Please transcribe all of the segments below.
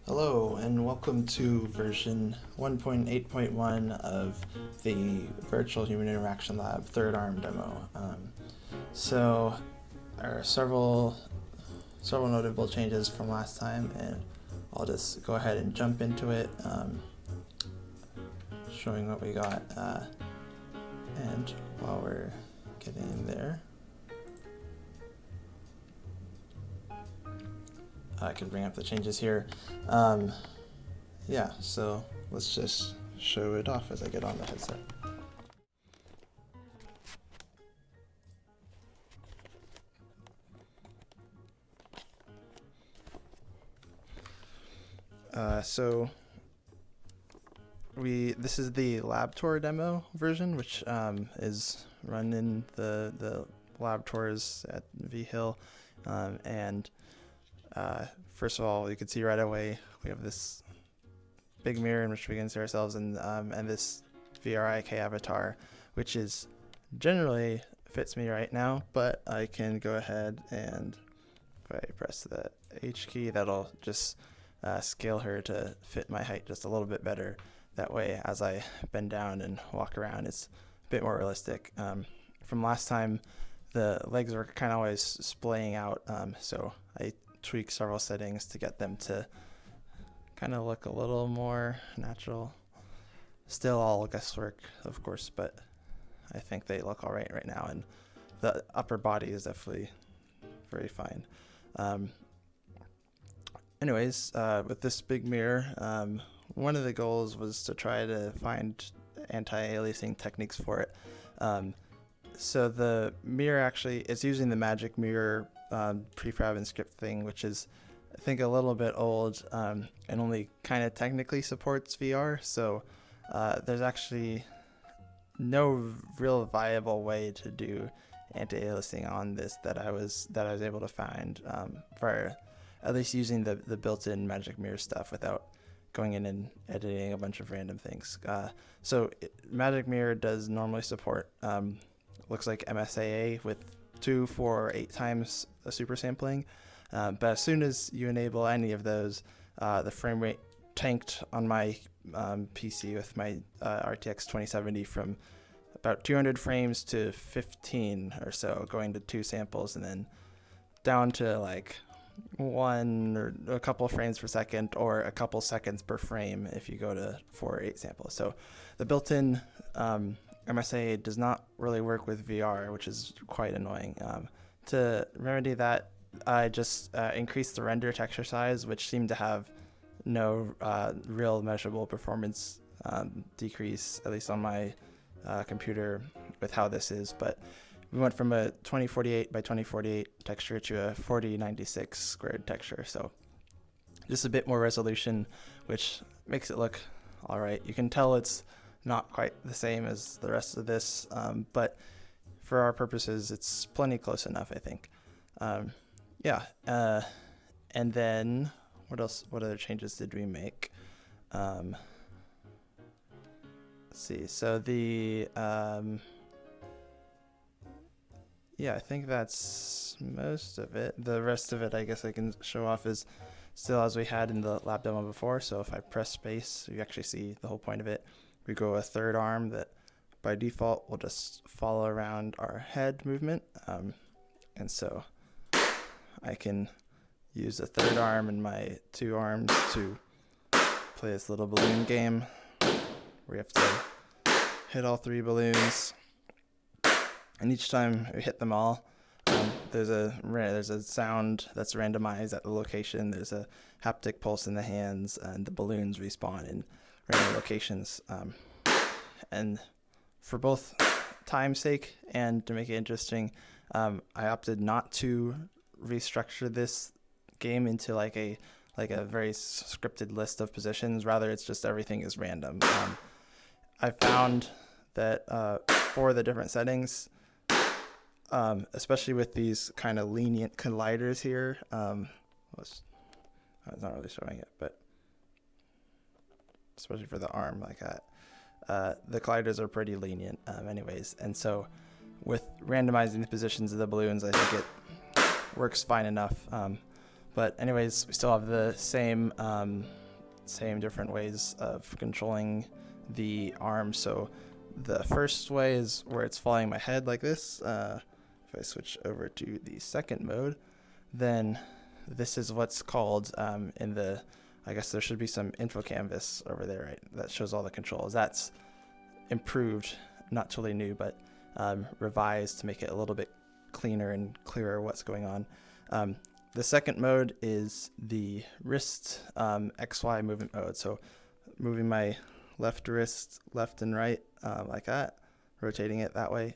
Hello and welcome to version 1.8.1 of the Virtual Human Interaction Lab Third Arm demo. So there are several notable changes from last time, and I'll just go ahead and jump into it, showing what we got. And while we're getting there, I can bring up the changes here. Yeah, so let's just show it off as I get on the headset. So this is the lab tour demo version, which is run in the lab tours at V-Hill, and first of all, you can see right away we have this big mirror in which we can see ourselves, and this VRIK avatar, which is generally fits me right now, but I can go ahead and if I press the H key, that'll just scale her to fit my height just a little bit better. That way, as I bend down and walk around, it's a bit more realistic. From last time, the legs were kind of always splaying out, so I tweak several settings to get them to kind of look a little more natural. Still all guesswork, of course, but I think they look all right now, and the upper body is definitely very fine. Anyways, with this big mirror, one of the goals was to try to find anti-aliasing techniques for it. So the mirror actually is using the magic mirror prefab and script thing, which is, I think, a little bit old, and only kind of technically supports VR. So there's actually no real viable way to do anti-aliasing on this that I was able to find for at least using the built-in magic mirror stuff without going in and editing a bunch of random things. So magic mirror does normally support looks like MSAA with 2, 4, or 8 times a super sampling, but as soon as you enable any of those, the frame rate tanked on my PC with my RTX 2070 from about 200 frames to 15 or so, going to 2 samples, and then down to like 1 or a couple frames per second, or a couple seconds per frame if you go to 4 or 8 samples. So the built-in MSA does not really work with VR, which is quite annoying. To remedy that, I just increased the render texture size, which seemed to have no real measurable performance decrease, at least on my computer with how this is. But we went from a 2048 by 2048 texture to a 4096 squared texture, so just a bit more resolution, which makes it look all right. You can tell it's not quite the same as the rest of this, but for our purposes, it's plenty close enough, I think. And then what else? What other changes did we make? Let's see. So the I think that's most of it. The rest of it, I guess I can show off, is still as we had in the lab demo before. So if I press space, you actually see the whole point of it. We go a third arm that by default will just follow around our head movement. And so I can use a third arm and my 2 arms to play this little balloon game where you have to hit all 3 balloons. And each time we hit them all, there's a sound that's randomized at the location. There's a haptic pulse in the hands, and the balloons respawn in random locations. And for both time's sake and to make it interesting, I opted not to restructure this game into like a very scripted list of positions. Rather, it's just everything is random. I found that for the different settings, especially with these kind of lenient colliders here, I was not really showing it, but especially for the arm like that, the colliders are pretty lenient anyways. And so with randomizing the positions of the balloons, I think it works fine enough. But anyways, we still have the same different ways of controlling the arm. So the first way is where it's following my head like this. If I switch over to the second mode, then this is what's called in the, I guess there should be some info canvas over there, right? That shows all the controls. That's improved, not totally new, but revised to make it a little bit cleaner and clearer what's going on. The second mode is the wrist XY movement mode. So moving my left wrist left and right like that, rotating it that way,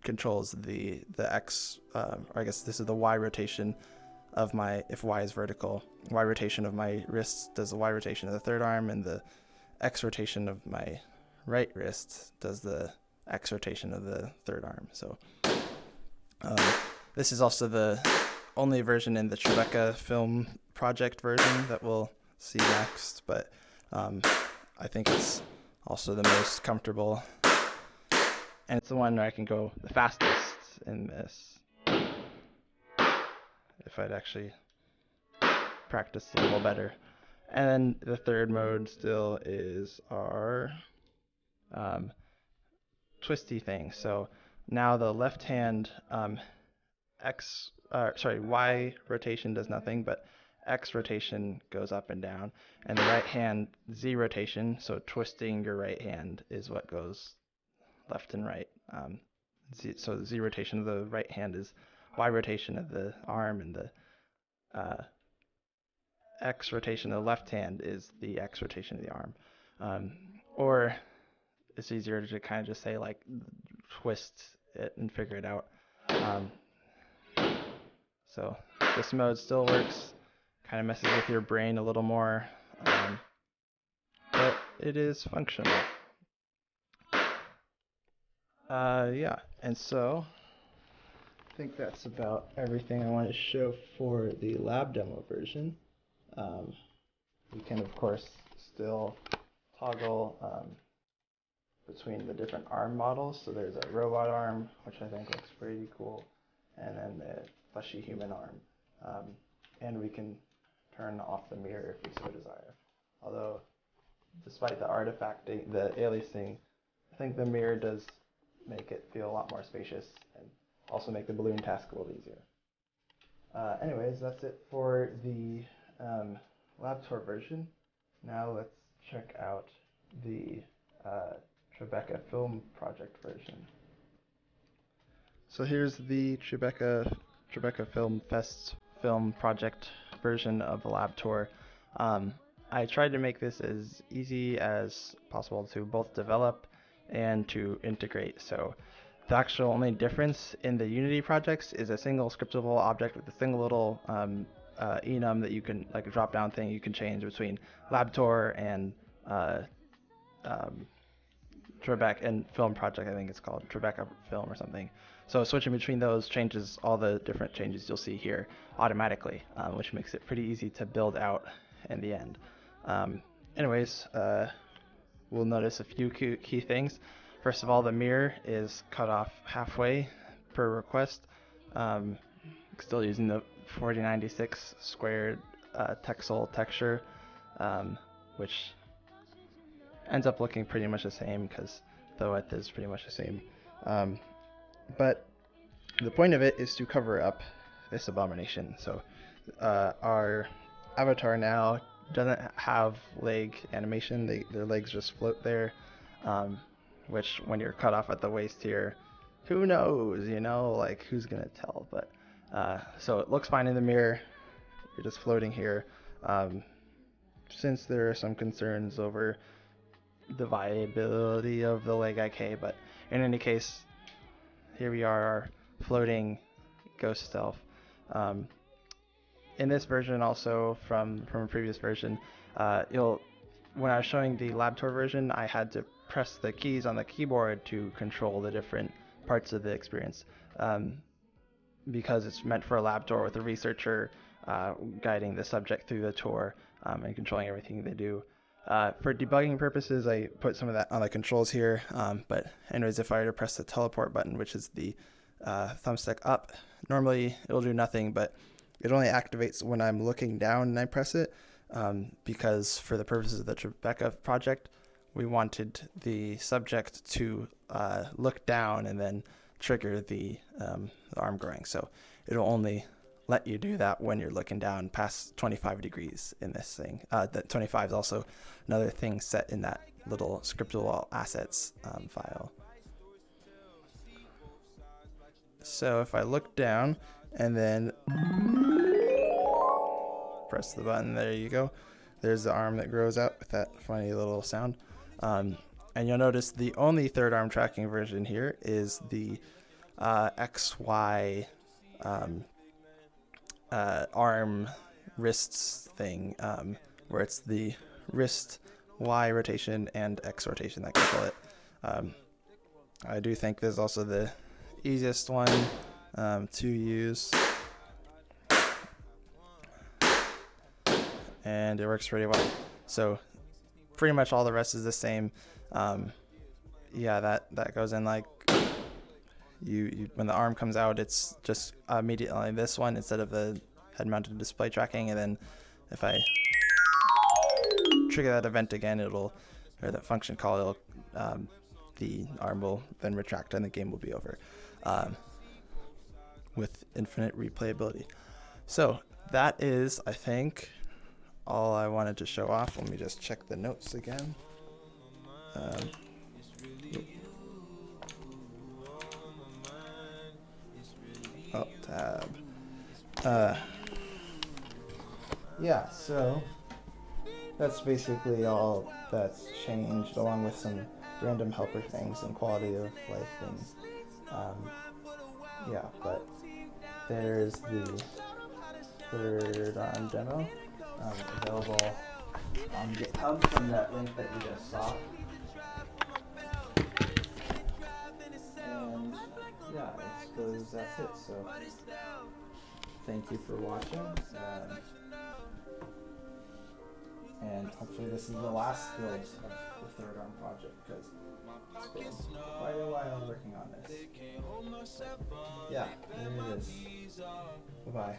controls the X, or I guess this is the Y rotation of my, if Y is vertical, Y rotation of my wrist does the Y rotation of the third arm, and the X rotation of my right wrist does the X rotation of the third arm. So this is also the only version in the Tribeca film project version that we'll see next, but I think it's also the most comfortable, and it's the one where I can go the fastest in this. If I'd actually practiced a little better. And the third mode still is our twisty thing. So now the left hand Y rotation does nothing, but X rotation goes up and down, and the right hand Z rotation, so twisting your right hand, is what goes left and right. So the Z rotation of the right hand is Y rotation of the arm, and the X rotation of the left hand is the X rotation of the arm. Or it's easier to kind of just say like twist it and figure it out. So this mode still works, kind of messes with your brain a little more, but it is functional. Yeah, and so I think that's about everything I want to show for the lab demo version. We can of course still toggle between the different arm models. So there's a robot arm, which I think looks pretty cool, and then the fleshy human arm. And we can turn off the mirror if we so desire. Although, despite the artifacting, the aliasing, I think the mirror does make it feel a lot more spacious and also make the balloon task a little easier. Anyways, that's it for the lab tour version. Now let's check out the Tribeca film project version. So here's the Tribeca Film Fest film project version of the lab tour. I tried to make this as easy as possible to both develop and to integrate. So the actual only difference in the Unity projects is a single scriptable object with a single little enum that you can, like a drop down thing you can change between lab tour and Tribeca and film project. I think it's called Tribeca film or something. So switching between those changes all the different changes you'll see here automatically, which makes it pretty easy to build out in the end. Anyways, we'll notice a few key things. First of all, the mirror is cut off halfway per request. Still using the 4096 squared texel texture, which ends up looking pretty much the same because the width is pretty much the same. But the point of it is to cover up this abomination. So our avatar now doesn't have leg animation. Their legs just float there, which when you're cut off at the waist here, who knows, like who's gonna tell? But so it looks fine in the mirror. You're just floating here. Since there are some concerns over the viability of the leg IK, but in any case, here we are, our floating ghost self. In this version, also from a previous version, when I was showing the lab tour version, I had to press the keys on the keyboard to control the different parts of the experience, because it's meant for a lab tour with a researcher guiding the subject through the tour and controlling everything they do. For debugging purposes, I put some of that on the controls here, but anyways, if I were to press the teleport button, which is the thumbstick up, normally it'll do nothing, but it only activates when I'm looking down and I press it, because for the purposes of the Tribeca project, we wanted the subject to look down and then trigger the arm growing. So it'll only let you do that when you're looking down past 25 degrees in this thing. That 25 is also another thing set in that little scriptable assets file. So if I look down and then press the button, there you go. There's the arm that grows out with that funny little sound. And you'll notice the only third arm tracking version here is the XY arm wrists thing, where it's the wrist Y rotation and X rotation that control it. I do think this is also the easiest one to use, and it works pretty well. So pretty much all the rest is the same. Yeah, that goes in like you when the arm comes out, it's just immediately this one instead of the head-mounted display tracking, and then if I trigger that event again, or that function call, the arm will then retract and the game will be over, with infinite replayability. So that is, I think, all I wanted to show off. Let me just check the notes again. Tab. Yeah, so that's basically all that's changed, along with some random helper things and quality of life things. Yeah, but there's the third arm demo, available on GitHub from that link that you just saw. And yeah, I suppose that's it. So thank you for watching. And hopefully this is the last build of the third arm project, because it's been quite a while working on this. Yeah, there it is. Bye-bye.